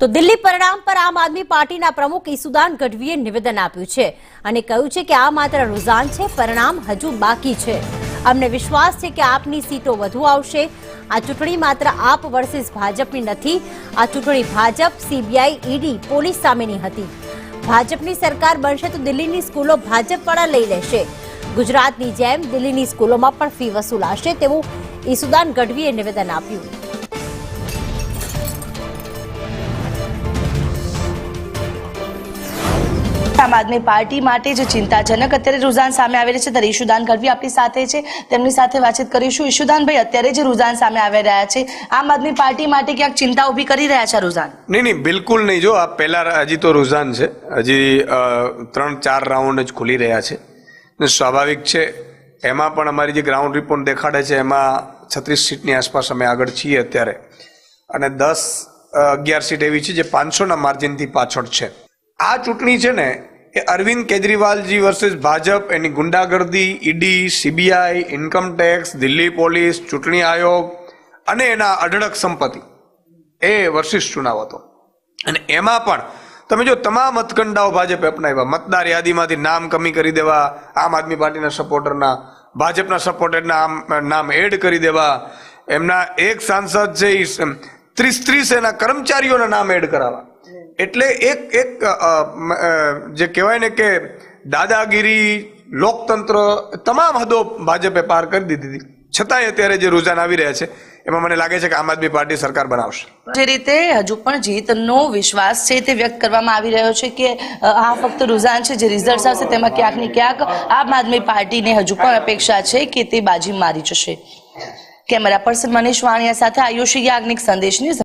તો દિલ્હી પરિણામ પર આમ આદમી પાર્ટીના પ્રમુખ ઈસુદાન ગઢવીએ નિવેદન આપ્યું છે અને કહ્યું છે કે આ માત્ર રૂઝાન છે, પરિણામ હજુ બાકી છે. અમને વિશ્વાસ છે કે આપની સીટો વધુ આવશે. આ ચૂંટણી માત્ર આપ વર્સિસ ભાજપની નથી. આ ચૂંટણી ભાજપ, સીબીઆઈ, ઈડી, પોલીસ સામેની હતી. ભાજપની સરકાર બનશે તો દિલ્હીની સ્કૂલો ભાજપવાળા લઈ લેશે. ગુજરાતની જેમ દિલ્હીની સ્કૂલોમાં પણ ફી વસૂલાશે તેવું ઈસુદાન ગઢવીએ નિવેદન આપ્યું. આમ આદમી પાર્ટી માટે જે ચિંતાજનક અત્યારે રૂઝાન સામે આવી રહ્યા છે ત્યારે ઈશુદાન ગઢવી આપણી સાથે છે, તેમની સાથે વાતચીત કરીશું. ઈશુદાનભાઈ, અત્યારે જે રૂઝાન સામે આવી રહ્યા છે, આમ આદમી પાર્ટી માટે ક્યાંક ચિંતા ઊભી કરી રહ્યા છે રૂઝાન? નહીં, બિલકુલ નહીં. જો આ પહેલા હજી તો રૂઝાન છે, હજી 3-4 રાઉન્ડ જ ખુલી રહ્યા છે ને સ્વાભાવિક છે. એમાં પણ અમારી જે ગ્રાઉન્ડ રિપોર્ટ દેખાડે છે એમાં 36 સીટની આસપાસ અમે આગળ છીએ અત્યારે, અને 10-11 સીટ એવી છે જે 500ના માર્જિનથી પાછળ છે. આ ચૂંટણી છે ને એ અરવિંદ કેજરીવાલજી વર્સિસ ભાજપ, એની ગુંડાગર્દી, ED, CBI, income tax, Delhi police, ચૂંટણી આયોગ અને એના અઢળક સંપત્તિ એ વર્સિસ ચુનાવ હતો. અને એમાં પણ તમે જો તમામ હથકંડાઓ ભાજપે અપનાવ્યા. મતદાર યાદીમાંથી નામ કમી કરી દેવા, આમ આદમી પાર્ટીના સપોર્ટરના ભાજપના સપોર્ટરના નામ એડ કરી દેવા, એમના એક સાંસદ છે એ 30 એના કર્મચારીઓના નામ એડ કરાવવા. એટલે એક જે કહેવાય ને કે દાદાગીરી, લોકતંત્ર, તમામ હદો ભાજપે પાર કરી દીધી હતી. છતાંય અત્યારે જે રૂઝાન આવી રહ્યા છે એમાં મને લાગે છે કે આમ આદમી પાર્ટી સરકાર બનાવશે. જે રીતે હજુ પણ જીતનો વિશ્વાસ છે તે વ્યક્ત કરવામાં આવી રહ્યો છે કે આ ફક્ત રૂઝાન છે, જે રિઝલ્ટ આવશે તેમાં ક્યાંક ને ક્યાંક આમ આદમી પાર્ટીને હજુ પણ અપેક્ષા છે કે તે બાજી મારી જશે. કેમેરા પર્સન મનીષ વાણિયા સાથે આયુષી યાજ્ઞિક, સંદેશ ન્યૂઝ.